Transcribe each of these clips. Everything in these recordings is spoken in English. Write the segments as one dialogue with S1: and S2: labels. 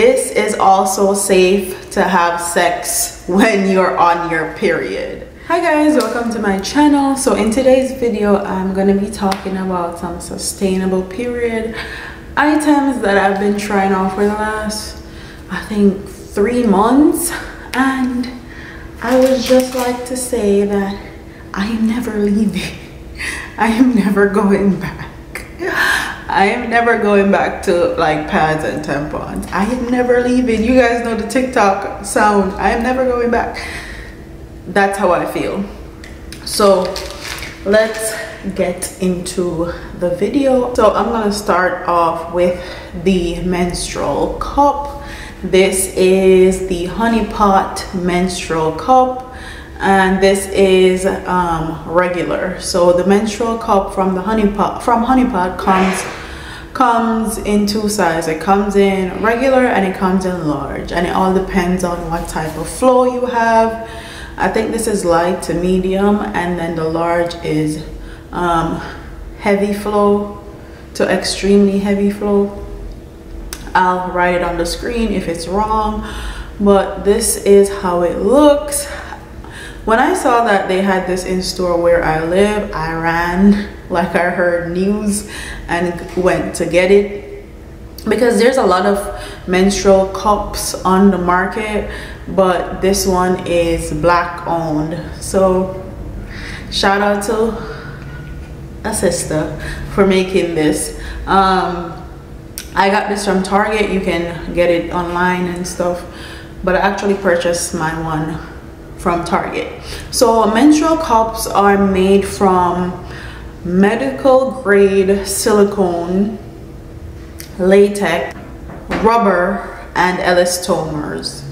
S1: This is also safe to have sex when you're on your period. Hi guys, welcome to my channel. So in today's video, I'm going to be talking about some sustainable period items that I've been trying out for the last, I think, 3 months. And I would just like to say that I am never leaving. I am never going back. I am never going back to like pads and tampons. I am never leaving. You guys know the TikTok sound. I am never going back. That's how I feel. So let's get into the video. So I'm gonna start off with the menstrual cup. This is the Honey Pot menstrual cup, and this is regular. So the menstrual cup from the Honey Pot comes in 2 sizes. It comes in regular and it comes in large, and it all depends on what type of flow you have. I think this is light to medium, and then the large is heavy flow to extremely heavy flow. I'll write it on the screen if it's wrong, but this is how it looks. When I saw that they had this in store where I live, I ran like I heard news and went to get it, because there's a lot of menstrual cups on the market, but this one is black owned. So shout out to a sister for making this. I got this from Target. You can get it online and stuff, but I actually purchased my one from Target. So menstrual cups are made from medical grade silicone, latex, rubber, and elastomers.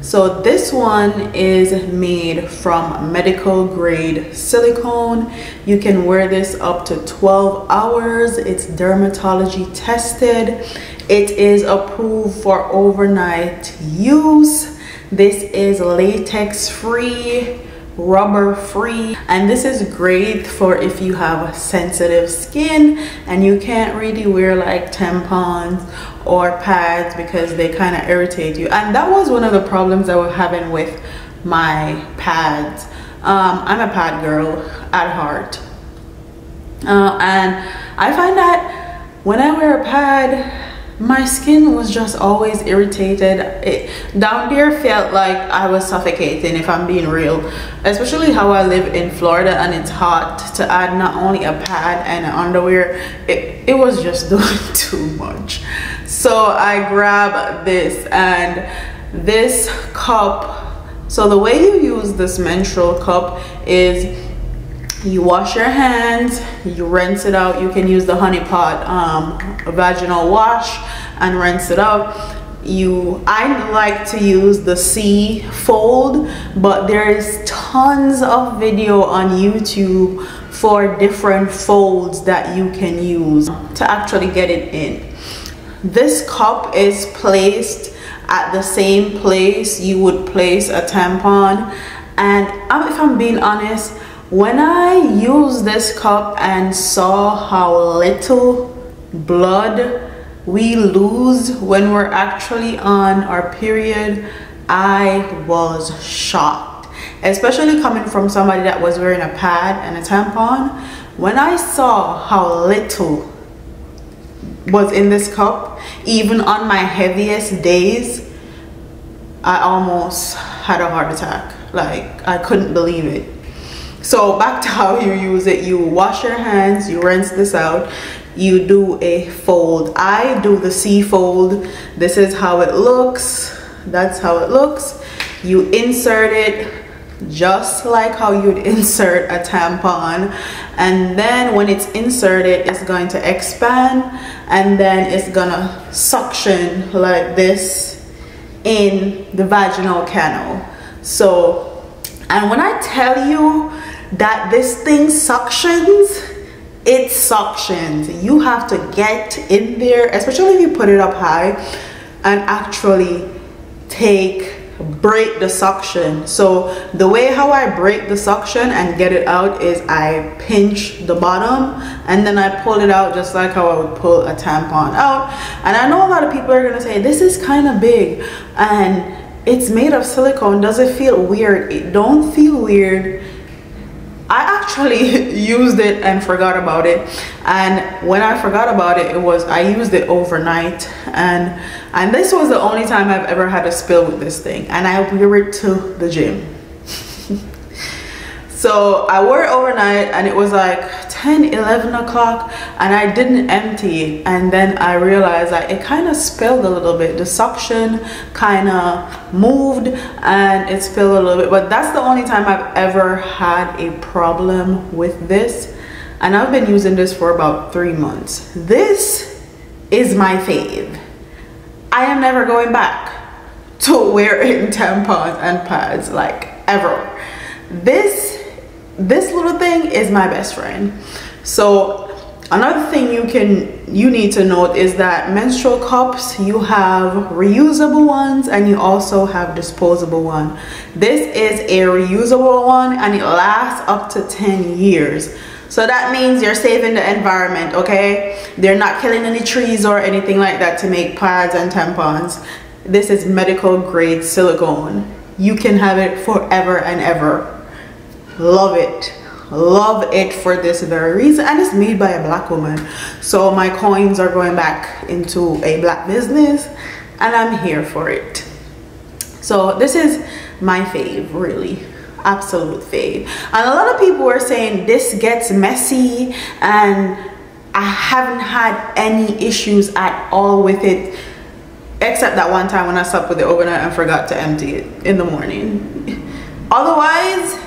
S1: So this one is made from medical grade silicone. You can wear this up to 12 hours. It's dermatology tested. It is approved for overnight use. This is latex free, rubber free, and this is great for if you have sensitive skin and you can't really wear like tampons or pads because they kind of irritate you. And that was one of the problems I was having with my pads. I'm a pad girl at heart, and I find that when I wear a pad, my skin was just always irritated. Down there felt like I was suffocating, if I'm being real, especially how I live in Florida and it's hot. To add not only a pad and an underwear, it was just doing too much. So I grabbed this, and this cup, so the way you use this menstrual cup is you wash your hands, you rinse it out. You can use the Honey Pot vaginal wash and rinse it out. I like to use the C fold, but there's tons of video on YouTube for different folds that you can use to actually get it in. This cup is placed at the same place you would place a tampon, and if I'm being honest, when I used this cup and saw how little blood we lose when we're actually on our period, I was shocked. Especially coming from somebody that was wearing a pad and a tampon. When I saw how little was in this cup, even on my heaviest days, I almost had a heart attack. Like, I couldn't believe it. So back to how you use it. You wash your hands, you rinse this out, you do a fold. I do the C fold. This is how it looks. That's how it looks. You insert it just like how you'd insert a tampon, and then when it's inserted, it's going to expand, and then it's gonna suction like this in the vaginal canal. So, and when I tell you that this thing suctions, it suctions. You have to get in there, especially if you put it up high, and actually take break the suction. So the way how I break the suction and get it out is I pinch the bottom and then I pull it out just like how I would pull a tampon out. And I know a lot of people are gonna say this is kind of big and it's made of silicone. Does it feel weird? It don't feel weird. I actually used it and forgot about it, and when I forgot about it, I used it overnight, and this was the only time I've ever had a spill with this thing, and I wear it to the gym. So I wore it overnight and it was like 10-11 o'clock and I didn't empty it, and then I realized that it kind of spilled a little bit. The suction kind of moved and it spilled a little bit, but that's the only time I've ever had a problem with this, and I've been using this for about 3 months. This is my fave. I am never going back to wearing tampons and pads, like, ever. This little thing is my best friend. So another thing you need to note is that menstrual cups, you have reusable ones and you also have disposable one. This is a reusable one and it lasts up to 10 years. So that means you're saving the environment, okay? They're not killing any trees or anything like that to make pads and tampons. This is medical grade silicone. You can have it forever and ever. Love it for this very reason, and it's made by a black woman, so my coins are going back into a black business and I'm here for it. So this is my fave, really, absolute fave. And a lot of people were saying this gets messy, and I haven't had any issues at all with it, except that one time when I slept with it overnight and forgot to empty it in the morning. Otherwise,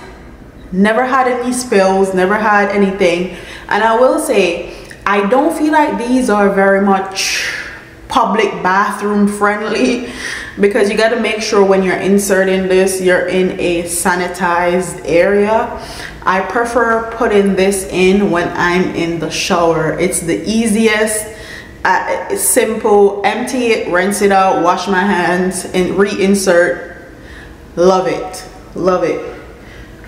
S1: never had any spills, never had anything. And I will say, I don't feel like these are very much public bathroom friendly, because you got to make sure when you're inserting this, you're in a sanitized area. I prefer putting this in when I'm in the shower. It's the easiest, it's simple. Empty it, rinse it out, wash my hands and reinsert. Love it, love it.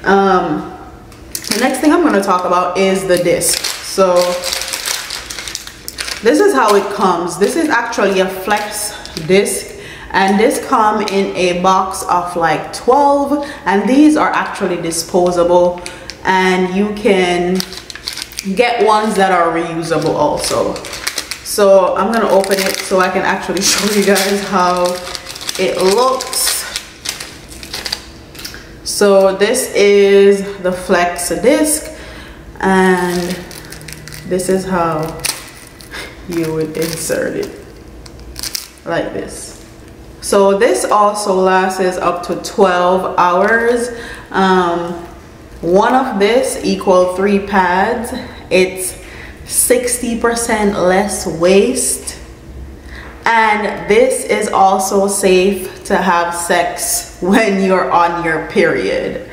S1: The next thing I'm going to talk about is the disc. So this is how it comes. This is actually a flex disc, and this come in a box of like 12, and these are actually disposable, and you can get ones that are reusable also. So I'm going to open it so I can actually show you guys how it looks. So this is the flex disc, and this is how you would insert it, like this. So this also lasts up to 12 hours. One of this equals 3 pads. It's 60% less waste, and this is also safe to have sex when you're on your period,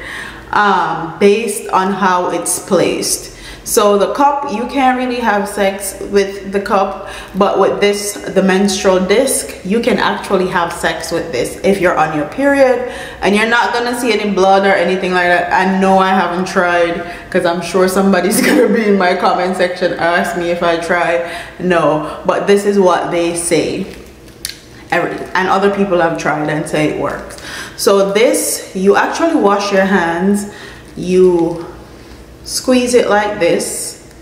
S1: based on how it's placed. So the cup, you can't really have sex with the cup, but with this, the menstrual disc, you can actually have sex with this if you're on your period, and you're not gonna see any blood or anything like that. I know I haven't tried, because I'm sure somebody's gonna be in my comment section ask me if I tried. No, but this is what they say, and other people have tried and say it works. So this, you actually wash your hands, you squeeze it like this,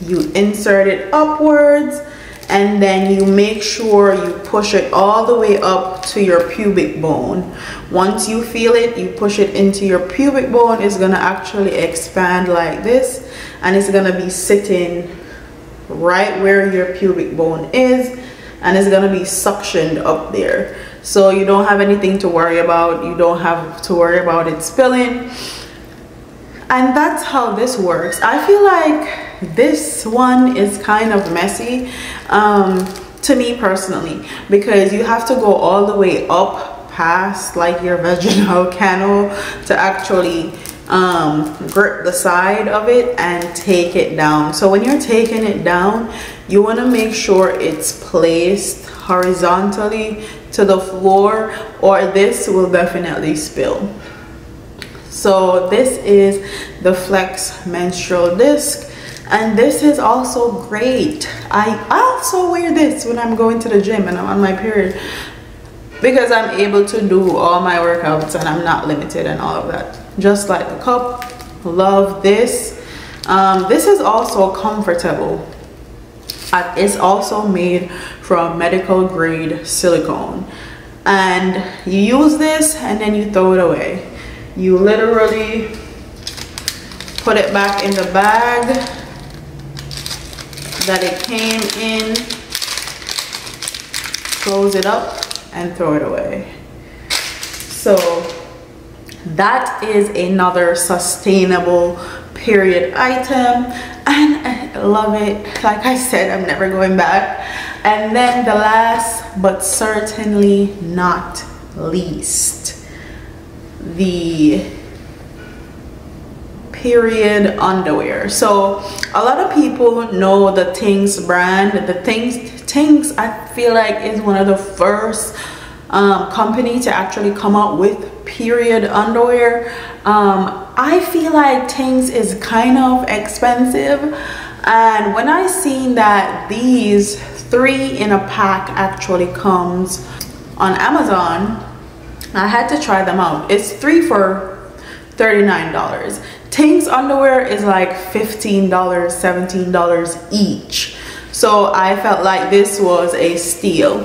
S1: you insert it upwards, and then you make sure you push it all the way up to your pubic bone. Once you feel it, you push it into your pubic bone. It's gonna actually expand like this, and it's gonna be sitting right where your pubic bone is, and it's gonna be suctioned up there. So you don't have anything to worry about. You don't have to worry about it spilling. And that's how this works. I feel like this one is kind of messy to me personally, because you have to go all the way up past like your vaginal canal to actually grip the side of it and take it down. So when you're taking it down, you want to make sure it's placed horizontally to the floor, or this will definitely spill. So this is the Flex menstrual disc, and this is also great. I also wear this when I'm going to the gym and I'm on my period, because I'm able to do all my workouts and I'm not limited and all of that. Just like the cup, love this. This is also comfortable. It's also made from medical grade silicone, and you use this and then you throw it away. You literally put it back in the bag that it came in, close it up and throw it away. So that is another sustainable period item, and I love it. Like I said, I'm never going back. And then the last but certainly not least, the period underwear. So a lot of people know the Things brand. The Things I feel like is one of the first company to actually come out with period underwear. I feel like Things is kind of expensive, and when I seen that these 3 in a pack actually comes on Amazon, I had to try them out. It's 3 for $39. Things underwear is like $15, $17 each. So I felt like this was a steal,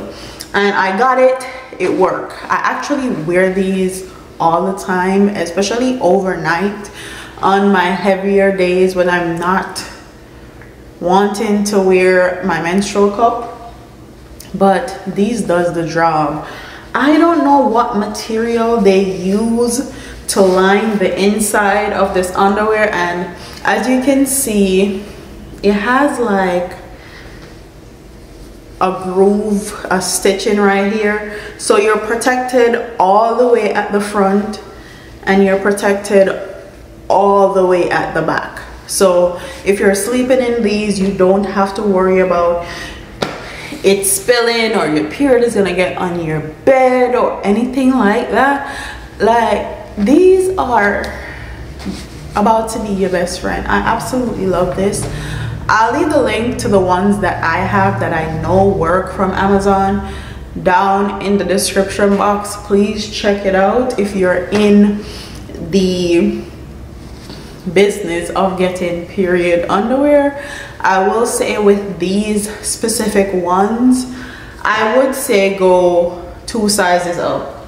S1: and I got it. It worked. I actually wear these all the time, especially overnight on my heavier days when I'm not wanting to wear my menstrual cup. But these does the job. I don't know what material they use to line the inside of this underwear, and as you can see, it has like a groove, a stitching right here, so you're protected all the way at the front and you're protected all the way at the back. So if you're sleeping in these, you don't have to worry about it spilling or your period is gonna get on your bed or anything like that. Like, these are about to be your best friend. I absolutely love this. I'll leave the link to the ones that I have that I know work from Amazon down in the description box. Please check it out if you're in the business of getting period underwear. I will say with these specific ones, I would say go 2 sizes up.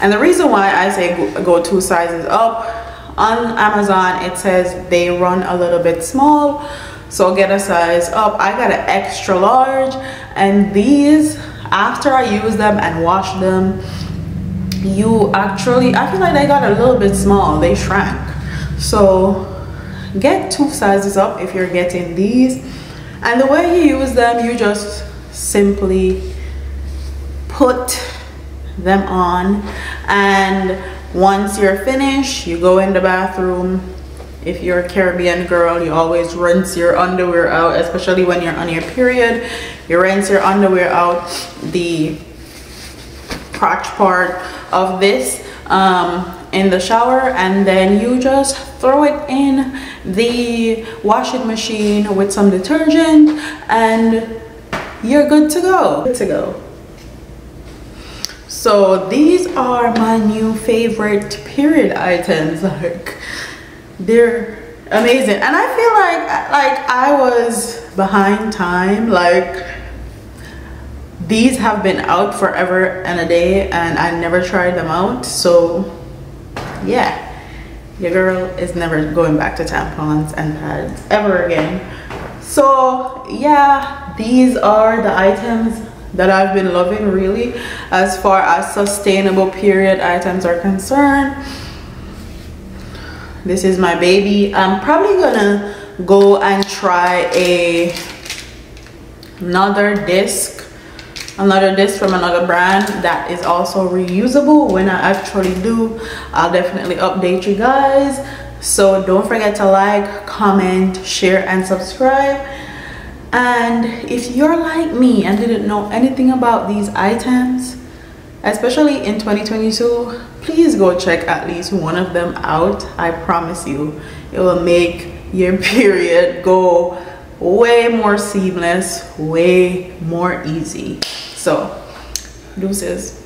S1: And the reason why I say go 2 sizes up, on Amazon it says they run a little bit small, so get a size up. I got an extra large, and these, after I use them and wash them, you actually, I feel like they got a little bit small, they shrank. So get 2 sizes up if you're getting these. And the way you use them, you just simply put them on, and once you're finished, you go in the bathroom. If you're a Caribbean girl, you always rinse your underwear out, especially when you're on your period. You rinse your underwear out, the crotch part of this, in the shower, and then you just throw it in the washing machine with some detergent and you're good to go. Good to go. So these are my new favorite period items. Like, they're amazing, and I feel like I was behind time. Like, these have been out forever and a day and I never tried them out. So yeah, your girl is never going back to tampons and pads ever again. So yeah, these are the items that I've been loving, really, as far as sustainable period items are concerned. This is my baby. I'm probably gonna go and try another disc from another brand that is also reusable. When I actually do, I'll definitely update you guys. So don't forget to like, comment, share, and subscribe. And if you're like me and didn't know anything about these items, especially in 2022, please go check at least one of them out. I promise you, it will make your period go way more seamless, way more easy. So deuces.